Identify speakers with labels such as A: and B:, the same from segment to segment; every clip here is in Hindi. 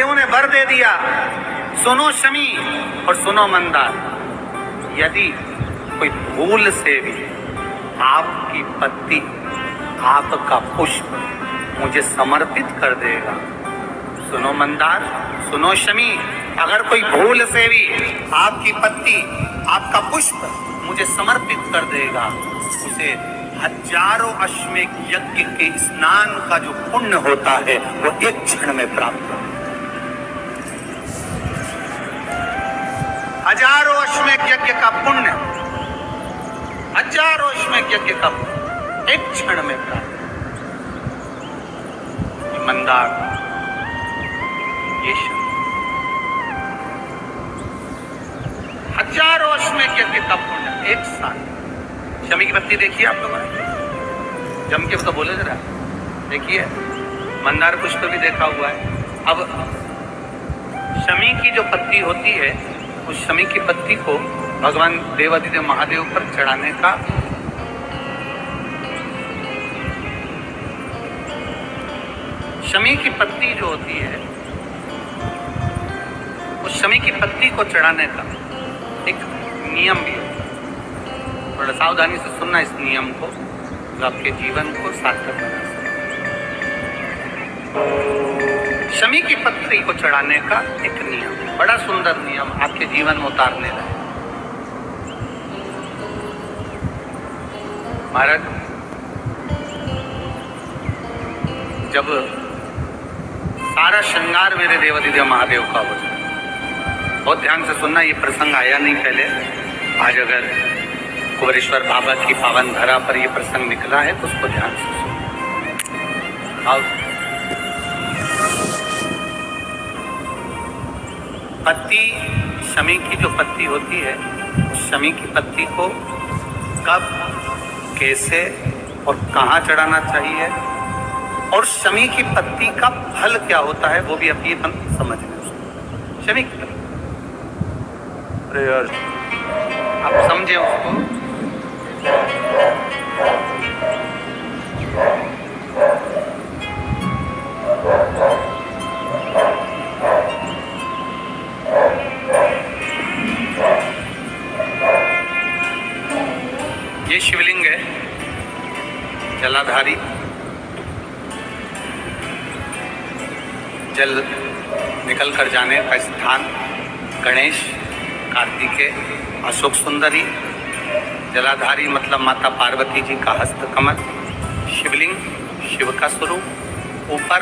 A: महादेव ने वर दे दिया, सुनो शमी और सुनो मंदार, यदि कोई भूल से भी आपकी पत्ती, आपका पुष्प मुझे समर्पित कर देगा, सुनो मंदार, सुनो शमी, अगर कोई भूल से भी आपकी पत्ती, आपका पुष्प मुझे समर्पित कर देगा, उसे हजारों अश्वमेध यज्ञ के स्नान का जो पुण्य होता है वो एक क्षण में प्राप्त होता है। हजारों अश्वमेध यज्ञ का पुण्य, हजारों अश्वमेध यज्ञ का पुण्य एक क्षण में प्राप्त। मंदार, ये हजारों अश्वमेध यज्ञ का पुण्य एक साथ। शमी की पत्ती देखिए आप लोगों ने, जम के तो बोले जरा, देखिए मंदार पुष्प भी देखा हुआ है। अब शमी की जो पत्ती होती है, उस शमी की पत्ती को भगवान देवादिदेव महादेव पर चढ़ाने का शमी की पत्ती जो होती है, उस शमी की पत्ती को चढ़ाने का एक नियम भी है। थोड़ा सावधानी से सुनना इस नियम को, जो आपके जीवन को सार्थक बना सके। शमी की पत्ती को चढ़ाने का एक नियम, बड़ा सुंदर नियम, आपके जीवन में उतारने लायक। महाराज, जब सारा श्रृंगार मेरे देवादिदेव महादेव का हो जाए, बहुत ध्यान से सुनना, ये प्रसंग आया नहीं पहले, आज अगर कुबेरेश्वर बाबा की पावन धरा पर ये प्रसंग निकला है तो उसको ध्यान से सुनो। अब पत्ती, शमी की जो पत्ती होती है, शमी की पत्ती को कब, कैसे और कहाँ चढ़ाना चाहिए, और शमी की पत्ती का फल क्या होता है, वो भी अभी हम समझ लें। शमी की पत्ती, आप समझे उसको। ये शिवलिंग है, जलाधारी, जल निकल कर जाने का स्थान, गणेश, कार्तिकेय, अशोक सुंदरी, जलाधारी मतलब माता पार्वती जी का हस्तकमल, शिवलिंग, शिव का स्वरूप, ऊपर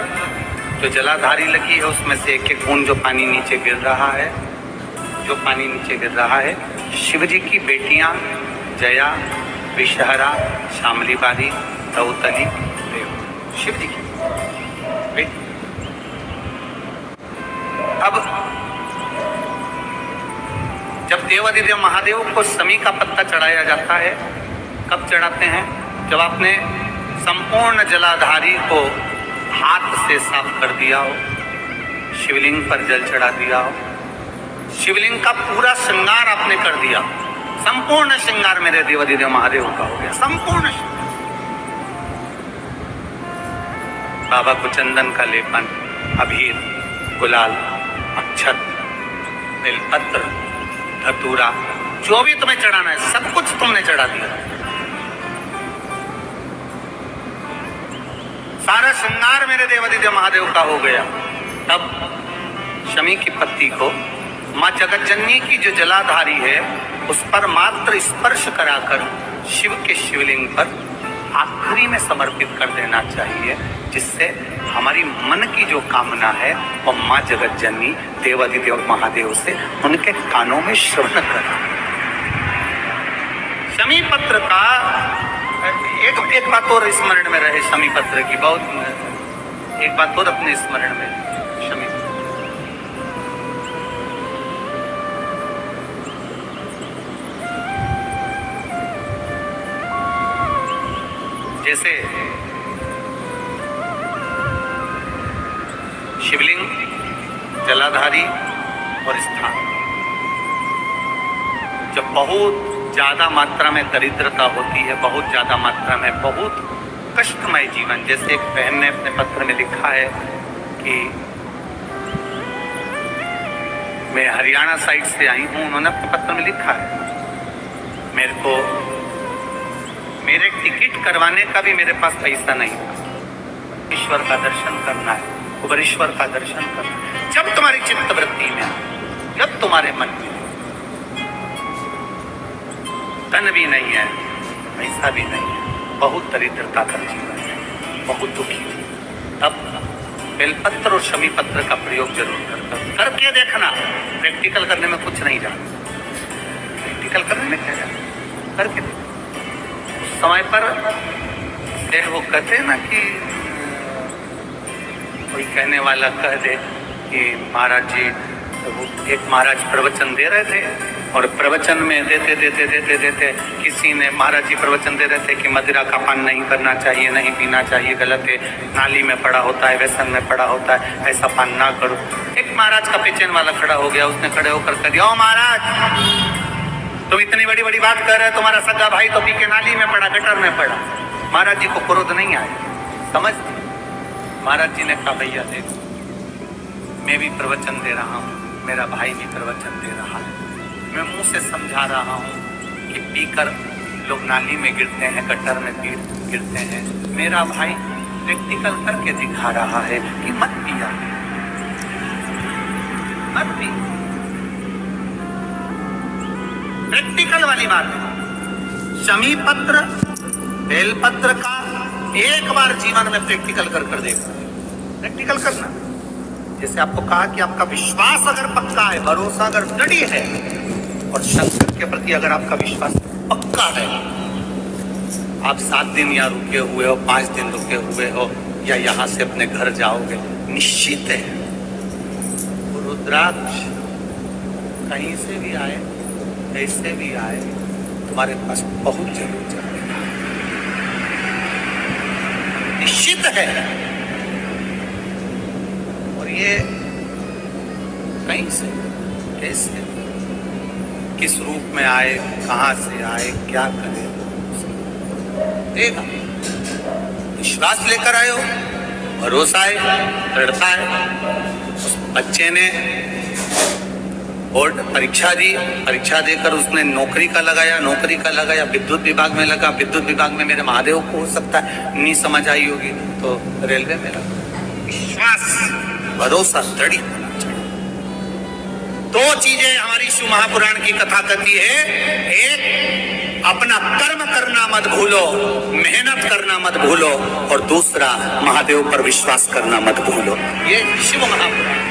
A: जो जलाधारी लगी है उसमें से एक एक बूंद जो पानी नीचे गिर रहा है, जो पानी नीचे गिर रहा है, शिव जी की बेटियां जया, विषहरा, शामली बारी, दौतली, देव, शिव जी की बेटी। अब जब देवादिदेव महादेव को शमी का पत्ता चढ़ाया जाता है, कब चढ़ाते हैं? जब आपने संपूर्ण जलाधारी को हाथ से साफ कर दिया हो, शिवलिंग पर जल चढ़ा दिया हो, शिवलिंग का पूरा श्रृंगार आपने कर दिया, संपूर्ण श्रृंगार मेरे देवादिदेव महादेव का हो गया, संपूर्ण श्रृंगार। बाबा को चंदन का लेपन, अबीर, गुलाल, अक्षत, बेलपत्र, धतूरा, जो भी तुम्हें चढ़ाना है सब कुछ तुमने चढ़ा दिया, सारा श्रृंगार मेरे देवादिदेव महादेव का हो गया। तब शमी की पत्ती को माँ जगतजननी की जो जलाधारी है उस पर मात्र स्पर्श कराकर शिव के शिवलिंग पर आखिरी में समर्पित कर देना चाहिए, जिससे हमारी मन की जो कामना है वो माँ जगतजननी देवादिदेव महादेव से उनके कानों में श्रवण कर। शमी पत्र का एक बात और स्मरण में रहे, शमी पत्र की बहुत एक बात और अपने स्मरण में, शमी जैसे शिवलिंग, जलाधारी और स्थान, जब बहुत ज्यादा मात्रा में दरिद्रता होती है, बहुत ज्यादा मात्रा में बहुत कष्टमय जीवन, जैसे एक बहन ने अपने पत्र में लिखा है कि मैं हरियाणा साइड से आई हूँ, उन्होंने अपने पत्र में लिखा है मेरे को मेरे टिकट करवाने का भी मेरे पास पैसा नहीं था। ईश्वर का दर्शन करना है, ईश्वर का दर्शन करना है। जब तुम्हारी चित्त वृत्ति में, जब तुम्हारे मन में धन भी नहीं है, पैसा भी नहीं है, बहुत दरिद्रता का जीवन है, बहुत दुखी, तब बेलपत्र और शमी पत्र का प्रयोग जरूर करके देखना। प्रैक्टिकल करने में कुछ नहीं जाना, प्रैक्टिकल करने में क्या जाना, करके देखो। उस समय पर वो कहते हैं ना कि कोई कहने वाला कह दे कि महाराज जी, वो एक महाराज प्रवचन दे रहे थे और प्रवचन में देते देते देते देते किसी ने, महाराज जी प्रवचन दे रहे थे कि मदिरा का पान नहीं करना चाहिए, नहीं पीना चाहिए, गलत है, नाली में पड़ा होता है, व्यसन में पड़ा होता है, ऐसा पान ना करो। एक महाराज का पेचेन वाला खड़ा हो गया, उसने खड़े होकर कह दिया, ओ महाराज तुम इतनी बड़ी बड़ी बात कर रहे हो, तुम्हारा सगा भाई तो पी के नाली में पड़ा, गटर में पड़ा। महाराज जी को क्रोध नहीं आया, समझ। महाराज जी ने कहा भैया देखो, मैं भी प्रवचन दे रहा हूँ, मेरा भाई भी प्रवचन दे रहा है, मैं मुंह से समझा रहा हूँ कि पीकर लोग नाली में गिरते हैं, गटर में गिरते हैं। मेरा भाई प्रैक्टिकल करके दिखा रहा है कि मत पिया, मत पी। प्रैक्टिकल वाली बात है। शमी पत्र, बेलपत्र का एक बार जीवन में प्रैक्टिकल कर देखना, प्रैक्टिकल करना। जैसे आपको कहा कि आपका विश्वास अगर पक्का है, भरोसा अगर दृढ़ है, और शंकर के प्रति अगर आपका विश्वास पक्का है, आप 7 दिन या रुके हुए हो, 5 दिन रुके हुए हो, या यहां से अपने घर जाओगे, निश्चित है रुद्राक्ष कहीं से भी आए, कैसे भी आए, तुम्हारे पास बहुत जरूर जाएगा, निश्चित है। और ये कहीं से, कैसे, किस रूप में आए, कहां से आए, क्या करे, देगा। विश्वास लेकर आए हो, भरोसा है, दृढ़ता है। उस बच्चे ने बोर्ड परीक्षा दी, परीक्षा देकर उसने नौकरी का लगाया, विद्युत विभाग में लगा, विद्युत विभाग में मेरे महादेव को हो सकता है नहीं समझ आई होगी तो रेलवे में लगा। विश्वास, भरोसा दृढ़ होना चाहिए। 2 चीजें हमारी शिव महापुराण की कथा कहती है, एक अपना कर्म करना मत भूलो, मेहनत करना मत भूलो, और दूसरा महादेव पर विश्वास करना मत भूलो। ये शिव महापुराण।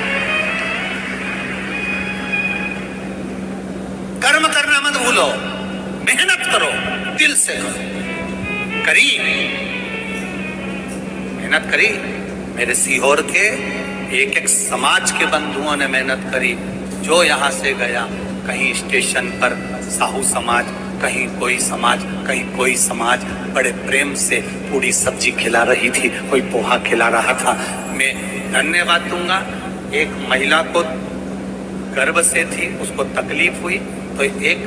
A: कर्म करना मत भूलो, मेहनत करो, दिल से करो। करी मेहनत करी, मेरे सीहोर के एक एक समाज के बंधुओं ने मेहनत करी। जो यहाँ से गया, कहीं स्टेशन पर साहू समाज, कहीं कोई समाज बड़े प्रेम से पूरी सब्जी खिला रही थी, कोई पोहा खिला रहा था। मैं धन्यवाद दूंगा। एक महिला को गर्भ से थी, उसको तकलीफ हुई तो एक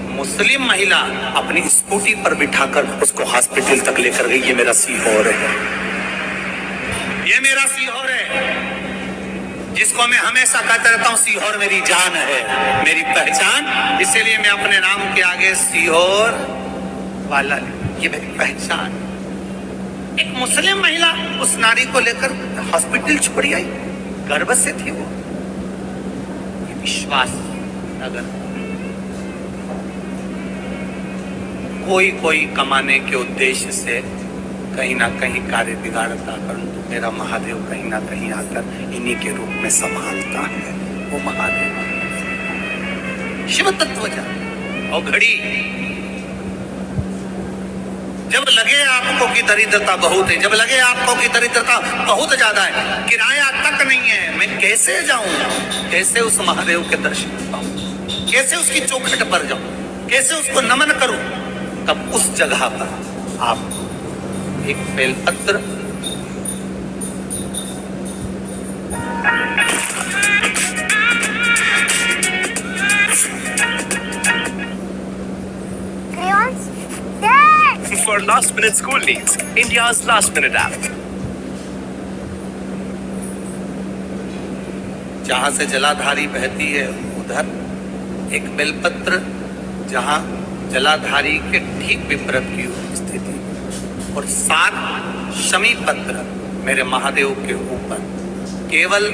A: मुस्लिम महिला अपनी स्कूटी पर बिठाकर उसको हॉस्पिटल तक लेकर गई। ये मेरा सीहोर है, ये मेरा सीहोर है, जिसको मैं हमेशा कहता रहता हूँ सीहोर मेरी जान है, मेरी पहचान। इसीलिए मैं अपने नाम के आगे सीहोर वाला, ये मेरी पहचान। एक मुस्लिम महिला उस नारी को लेकर हॉस्पिटल छोड़ी आई, गर्भ से थी वो। ये विश्वास। अगर कोई कमाने के उद्देश्य से कहीं ना कहीं कार्य बिगाड़ता, परंतु मेरा महादेव कहीं ना कहीं आकर इन्हीं के रूप में संभालता है। वो महादेव शिव तत्व जान। और घड़ी जब लगे आपको कि दरिद्रता बहुत है, जब लगे आपको कि दरिद्रता बहुत ज्यादा है, किराया तक नहीं है, मैं कैसे जाऊं, कैसे उस महादेव के दर्शन पाऊं, कैसे उसकी चौखट पर जाऊं, कैसे उसको नमन करूं, तब उस जगह पर आप एक बेलपत्र,
B: For last minute school needs, India's last minute app.
A: जहां से जलाधारी बहती है उधर एक बेलपत्र, जहां जलाधारी के ठीक विपरीत की स्थिति, और 7 शमी पत्र मेरे महादेव के ऊपर। केवल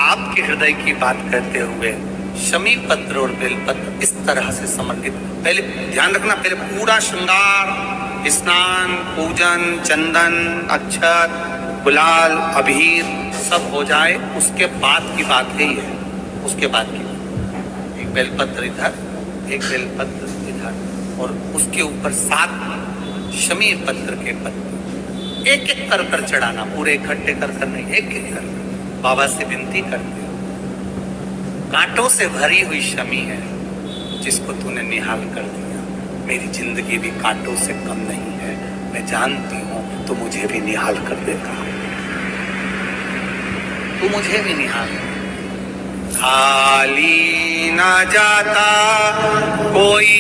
A: आपके हृदय की बात करते हुए शमी पत्र और बेलपत्र इस तरह से समर्पित। पहले ध्यान रखना, पहले पूरा श्रृंगार, स्नान, पूजन, चंदन, अक्षत, गुलाल, अबीर सब हो जाए, उसके बाद की बात है ये, उसके बाद की बात। एक बेलपत्र इधर, एक बेलपत्र इधर, और उसके ऊपर 7 शमी पत्र के पत्ते एक एक कर चढ़ाना, पूरे इकट्ठे कर नहीं, एक एक कर। बाबा से विनती करते, कांटों से भरी हुई शमी है जिसको तूने निहाल कर दिया। मेरी जिंदगी भी कांटों से कम नहीं है, मैं जानती हूं तू मुझे भी निहाल कर देगा, तू मुझे भी निहाल। खाली ना जाता कोई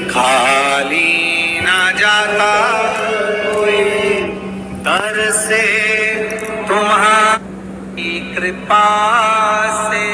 A: खाली ना जाता कोई, दर से तुम्हारी कृपा से